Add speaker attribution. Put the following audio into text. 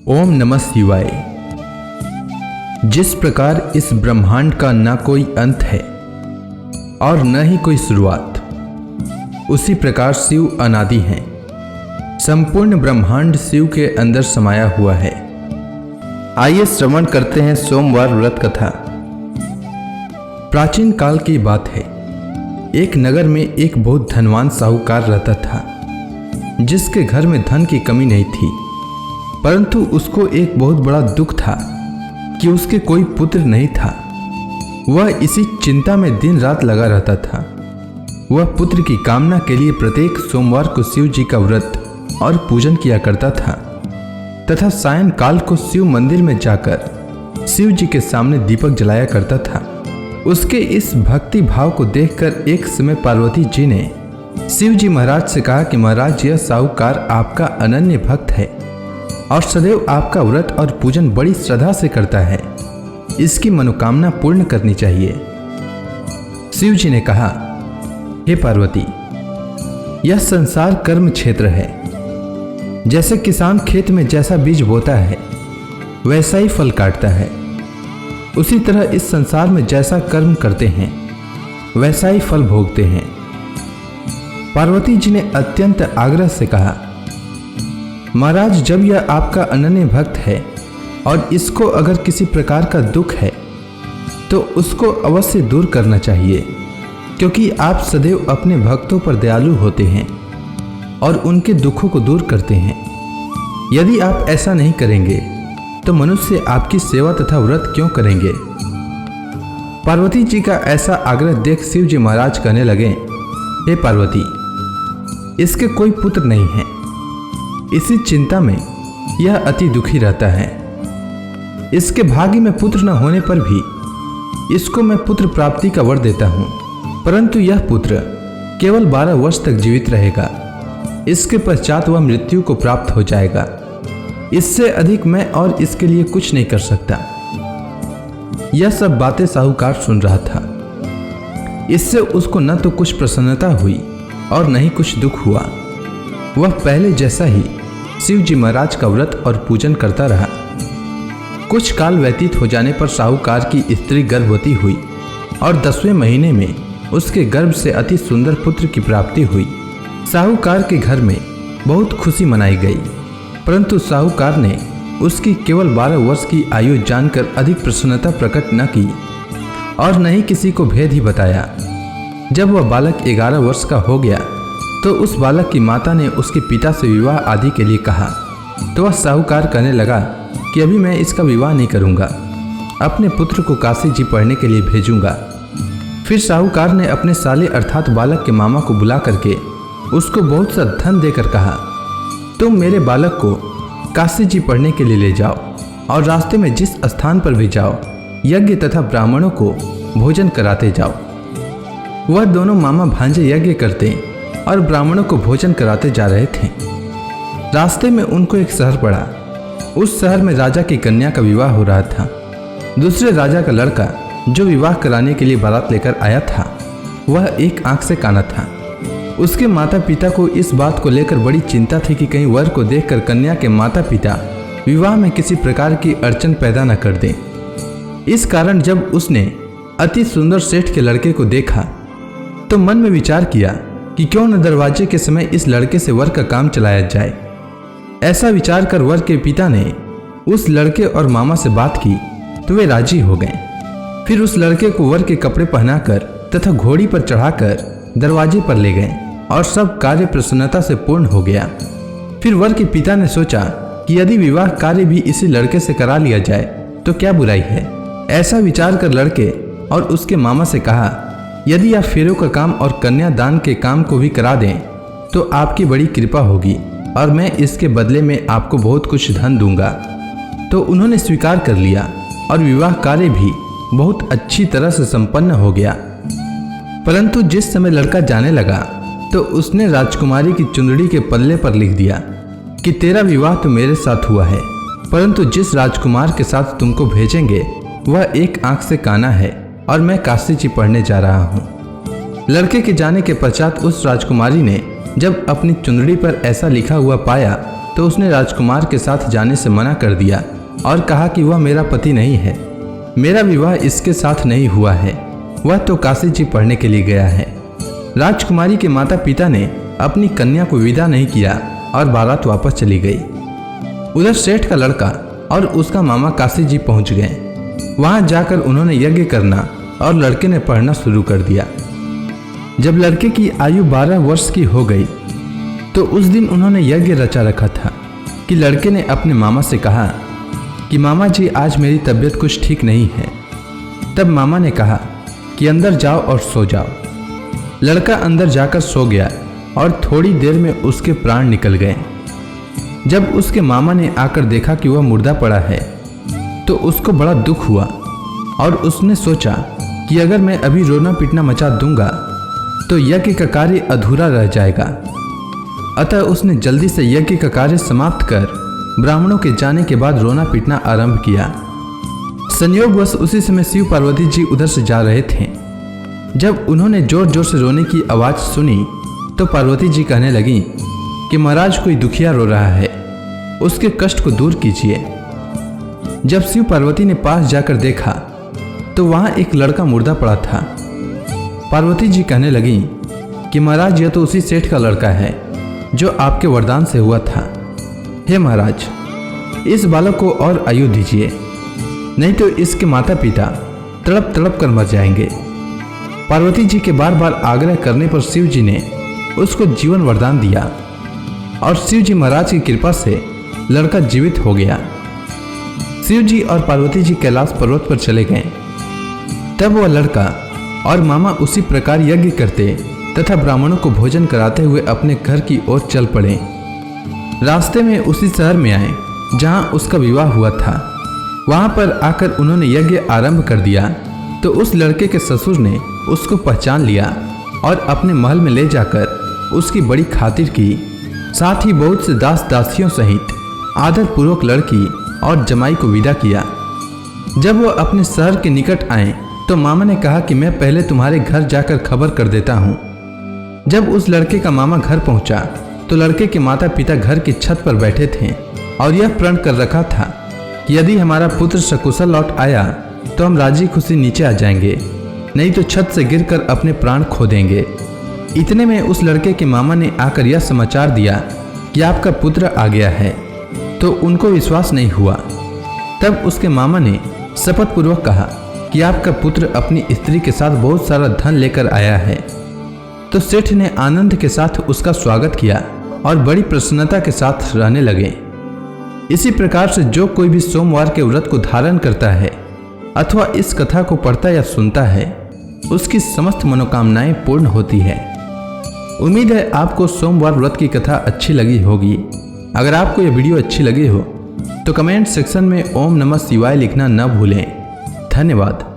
Speaker 1: ओम नमः शिवाय। जिस प्रकार इस ब्रह्मांड का न कोई अंत है और न ही कोई शुरुआत, उसी प्रकार शिव अनादि हैं। संपूर्ण ब्रह्मांड शिव के अंदर समाया हुआ है। आइए श्रवण करते हैं सोमवार व्रत कथा। प्राचीन काल की बात है। एक नगर में एक बहुत धनवान साहूकार रहता था, जिसके घर में धन की कमी नहीं थी, परंतु उसको एक बहुत बड़ा दुख था कि उसके कोई पुत्र नहीं था। वह इसी चिंता में दिन रात लगा रहता था। वह पुत्र की कामना के लिए प्रत्येक सोमवार को शिव जी का व्रत और पूजन किया करता था तथा सायंकाल को शिव मंदिर में जाकर शिव जी के सामने दीपक जलाया करता था। उसके इस भक्ति भाव को देखकर एक समय पार्वती जी ने शिव जी महाराज से कहा कि महाराज, यह साहूकार आपका अनन्य भक्त है और सदैव आपका व्रत और पूजन बड़ी श्रद्धा से करता है। इसकी मनोकामना पूर्ण करनी चाहिए। शिव जी ने कहा, हे पार्वती, यह संसार कर्म क्षेत्र है। जैसे किसान खेत में जैसा बीज बोता है वैसा ही फल काटता है, उसी तरह इस संसार में जैसा कर्म करते हैं वैसा ही फल भोगते हैं। पार्वती जी ने अत्यंत आग्रह से कहा, महाराज, जब यह आपका अनन्य भक्त है और इसको अगर किसी प्रकार का दुख है तो उसको अवश्य दूर करना चाहिए, क्योंकि आप सदैव अपने भक्तों पर दयालु होते हैं और उनके दुखों को दूर करते हैं। यदि आप ऐसा नहीं करेंगे तो मनुष्य आपकी सेवा तथा व्रत क्यों करेंगे। पार्वती जी का ऐसा आग्रह देख शिव जी महाराज कहने लगे, हे पार्वती, इसके कोई पुत्र नहीं है। इसी चिंता में यह अति दुखी रहता है। इसके भाग्य में पुत्र न होने पर भी इसको मैं पुत्र प्राप्ति का वर देता हूँ, परंतु यह पुत्र केवल 12 वर्ष तक जीवित रहेगा। इसके पश्चात वह मृत्यु को प्राप्त हो जाएगा। इससे अधिक मैं और इसके लिए कुछ नहीं कर सकता। यह सब बातें साहूकार सुन रहा था। इससे उसको न तो कुछ प्रसन्नता हुई और न ही कुछ दुख हुआ। वह पहले जैसा ही शिव जी महाराज का व्रत और पूजन करता रहा। कुछ काल व्यतीत हो जाने पर साहूकार की स्त्री गर्भवती हुई और 10वें महीने में उसके गर्भ से अति सुंदर पुत्र की प्राप्ति हुई। साहूकार के घर में बहुत खुशी मनाई गई, परंतु साहूकार ने उसकी केवल 12 वर्ष की आयु जानकर अधिक प्रसन्नता प्रकट न की और न ही किसी को भेद ही बताया। जब वह बालक 11 वर्ष का हो गया तो उस बालक की माता ने उसके पिता से विवाह आदि के लिए कहा, तो वह साहूकार कहने लगा कि अभी मैं इसका विवाह नहीं करूंगा, अपने पुत्र को काशी जी पढ़ने के लिए भेजूंगा। फिर साहूकार ने अपने साले अर्थात बालक के मामा को बुला करके उसको बहुत सा धन देकर कहा, तुम मेरे बालक को काशी जी पढ़ने के लिए ले जाओ और रास्ते में जिस स्थान पर भी जाओ यज्ञ तथा ब्राह्मणों को भोजन कराते जाओ। वह दोनों मामा भांजे यज्ञ करते और ब्राह्मणों को भोजन कराते जा रहे थे। रास्ते में उनको एक शहर पड़ा। उस शहर में राजा की कन्या का विवाह हो रहा था। दूसरे राजा का लड़का जो विवाह कराने के लिए बारात लेकर आया था, वह एक आंख से काना था। उसके माता पिता को इस बात को लेकर बड़ी चिंता थी कि कहीं वर को देखकर कन्या के माता पिता विवाह में किसी प्रकार की अड़चन पैदा न कर दें। इस कारण जब उसने अति सुंदर सेठ के लड़के को देखा तो मन में विचार किया कि क्यों न दरवाजे के समय इस लड़के से वर का काम चलाया जाए। ऐसा विचार कर वर के पिता ने उस लड़के और मामा से बात की तो वे राजी हो गए। फिर उस लड़के को वर के कपड़े पहनाकर तथा घोड़ी पर चढ़ाकर दरवाजे पर ले गए और सब कार्य प्रसन्नता से पूर्ण हो गया। फिर वर के पिता ने सोचा कि यदि विवाह कार्य भी इसी लड़के से करा लिया जाए तो क्या बुराई है। ऐसा विचार कर लड़के और उसके मामा से कहा, यदि आप फेरों का काम और कन्यादान के काम को भी करा दें तो आपकी बड़ी कृपा होगी और मैं इसके बदले में आपको बहुत कुछ धन दूंगा। तो उन्होंने स्वीकार कर लिया और विवाह कार्य भी बहुत अच्छी तरह से संपन्न हो गया। परंतु जिस समय लड़का जाने लगा तो उसने राजकुमारी की चुंदड़ी के पल्ले पर लिख दिया कि तेरा विवाह तो मेरे साथ हुआ है, परंतु जिस राजकुमार के साथ तुमको भेजेंगे वह एक आंख से काना है और मैं काशी जी पढ़ने जा रहा हूँ। लड़के के जाने के पश्चात उस राजकुमारी ने जब अपनी चुंदड़ी पर ऐसा लिखा हुआ पाया तो उसने राजकुमार के साथ जाने से मना कर दिया और कहा कि वह मेरा पति नहीं है, मेरा विवाह इसके साथ नहीं हुआ है, वह तो काशी जी पढ़ने के लिए गया है। राजकुमारी के माता पिता ने अपनी कन्या को विदा नहीं किया और बारात वापस चली गई। उधर सेठ का लड़का और उसका मामा काशी जी पहुंच गए। वहां जाकर उन्होंने यज्ञ करना और लड़के ने पढ़ना शुरू कर दिया। जब लड़के की आयु 12 वर्ष की हो गई तो उस दिन उन्होंने यज्ञ रचा रखा था कि लड़के ने अपने मामा से कहा कि मामा जी आज मेरी तबीयत कुछ ठीक नहीं है। तब मामा ने कहा कि अंदर जाओ और सो जाओ। लड़का अंदर जाकर सो गया और थोड़ी देर में उसके प्राण निकल गए। जब उसके मामा ने आकर देखा कि वह मुर्दा पड़ा है तो उसको बड़ा दुख हुआ और उसने सोचा कि अगर मैं अभी रोना पीटना मचा दूंगा तो यज्ञ का कार्य अधूरा रह जाएगा। अतः उसने जल्दी से यज्ञ का कार्य समाप्त कर ब्राह्मणों के जाने के बाद रोना पीटना आरंभ किया। संयोगवश उसी समय शिव पार्वती जी उधर से जा रहे थे। जब उन्होंने जोर जोर से रोने की आवाज़ सुनी तो पार्वती जी कहने लगी कि महाराज कोई दुखिया रो रहा है, उसके कष्ट को दूर कीजिए। जब शिव पार्वती ने पास जाकर देखा तो वहाँ एक लड़का मुर्दा पड़ा था। पार्वती जी कहने लगी कि महाराज यह तो उसी सेठ का लड़का है जो आपके वरदान से हुआ था। हे महाराज, इस बालक को और आयु दीजिए, नहीं तो इसके माता पिता तड़प तड़प कर मर जाएंगे। पार्वती जी के बार बार आग्रह करने पर शिव जी ने उसको जीवन वरदान दिया और शिव जी महाराज की कृपा से लड़का जीवित हो गया। शिव जी और पार्वती जी कैलाश पर्वत पर चले गए। तब वह लड़का और मामा उसी प्रकार यज्ञ करते तथा ब्राह्मणों को भोजन कराते हुए अपने घर की ओर चल पड़े। रास्ते में उसी शहर में आए जहां उसका विवाह हुआ था। वहां पर आकर उन्होंने यज्ञ आरंभ कर दिया तो उस लड़के के ससुर ने उसको पहचान लिया और अपने महल में ले जाकर उसकी बड़ी खातिर की। साथ ही बहुत से दास दासियों सहित आदरपूर्वक लड़की और जमाई को विदा किया। जब वह अपने शहर के निकट आए तो मामा ने कहा कि मैं पहले तुम्हारे घर जाकर खबर कर देता हूँ। जब उस लड़के का मामा घर पहुंचा तो लड़के के माता पिता घर की छत पर बैठे थे और यह प्रण कर रखा था कि यदि हमारा पुत्र सकुशल लौट आया तो हम राजी खुशी नीचे आ जाएंगे, नहीं तो छत से गिरकर अपने प्राण खो देंगे। इतने में उस लड़के के मामा ने आकर यह समाचार दिया कि आपका पुत्र आ गया है, तो उनको विश्वास नहीं हुआ। तब उसके मामा ने शपथ पूर्वक कहा कि आपका पुत्र अपनी स्त्री के साथ बहुत सारा धन लेकर आया है। तो सेठ ने आनंद के साथ उसका स्वागत किया और बड़ी प्रसन्नता के साथ रहने लगे। इसी प्रकार से जो कोई भी सोमवार के व्रत को धारण करता है अथवा इस कथा को पढ़ता या सुनता है उसकी समस्त मनोकामनाएं पूर्ण होती है। उम्मीद है आपको सोमवार व्रत की कथा अच्छी लगी होगी। अगर आपको यह वीडियो अच्छी लगी हो तो कमेंट सेक्शन में ओम नमः शिवाय लिखना न भूलें। धन्यवाद।